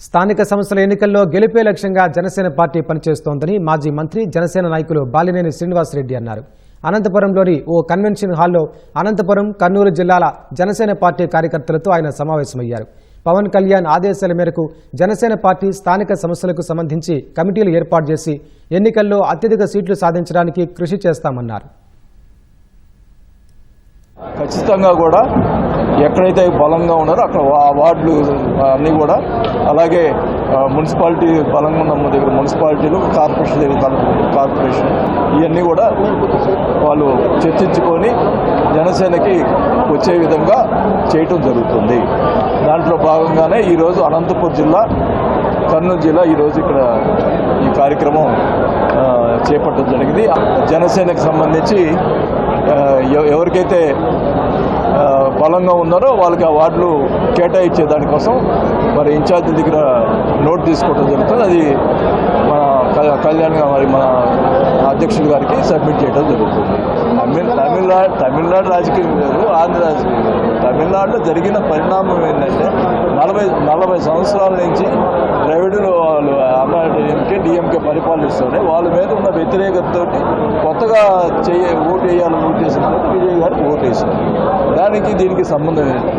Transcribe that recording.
స్థానిక సంస్థల ఎన్నికల్లో గెలిపే లక్ష్యంగా జనసేన పార్టీ పనిచేస్తోందని మాజీ మంత్రి జనసేన నాయకులు బాలినేని శ్రీనివాసరెడ్డి అన్నారు. అనంతపురంలోని ఓ కన్వెన్షన్ హాల్లో అనంతపురం, కర్నూలు జిల్లాల జనసేన పార్టీ కార్యకర్తలతో ఆయన సమావేశమయ్యారు. పవన్ కళ్యాణ్ ఆదేశాల మేరకు జనసేన పార్టీ స్థానిక సంస్థలకు సంబంధించి కమిటీలు ఏర్పాటు చేసి ఎన్నికల్లో అత్యధిక సీట్లు సాధించడానికి కృషి చేస్తామన్నారు. ఖచ్చితంగా కూడా ఎక్కడైతే బలంగా ఉన్నారో అక్కడ ఆ వార్డులు అన్నీ కూడా, అలాగే మున్సిపాలిటీ బలంగా ఉన్న దగ్గర మున్సిపాలిటీలు, కార్పొరేషన్ దగ్గర కార్పొరేషన్, ఇవన్నీ కూడా వాళ్ళు చర్చించుకొని జనసేనకి వచ్చే విధంగా చేయటం జరుగుతుంది. దాంట్లో భాగంగానే ఈరోజు అనంతపురం జిల్లా, కర్నూలు జిల్లా ఈరోజు ఇక్కడ ఈ కార్యక్రమం చేపట్టడం జరిగింది. జనసేనకు సంబంధించి ఎవరికైతే బలంగా ఉన్నారో వాళ్ళకి ఆ వార్డులు కేటాయించే దానికోసం మరి ఇన్ఛార్జి దగ్గర నోట్ తీసుకోవడం జరుగుతుంది. అది మన కళ్యాణ్ మరి మన అధ్యక్షుడి గారికి సబ్మిట్ చేయడం జరుగుతుంది. తమిళనాడు రాజకీయం లేదు, ఆంధ్ర రాజకీయం లేదు. తమిళనాడులో జరిగిన పరిణామం ఏంటంటే 40 సంవత్సరాల నుంచి ద్రవిడులు వాళ్ళు డిఎంకే పరిపాలిస్తుంటే వాళ్ళ మీద ఉన్న వ్యతిరేకతతో కొత్తగా ఓటు వేయాలని ఓటు చేసిన విజయ్ గారికి ఓటు వేశారు. దానికి దీనికి సంబంధం ఏంటి?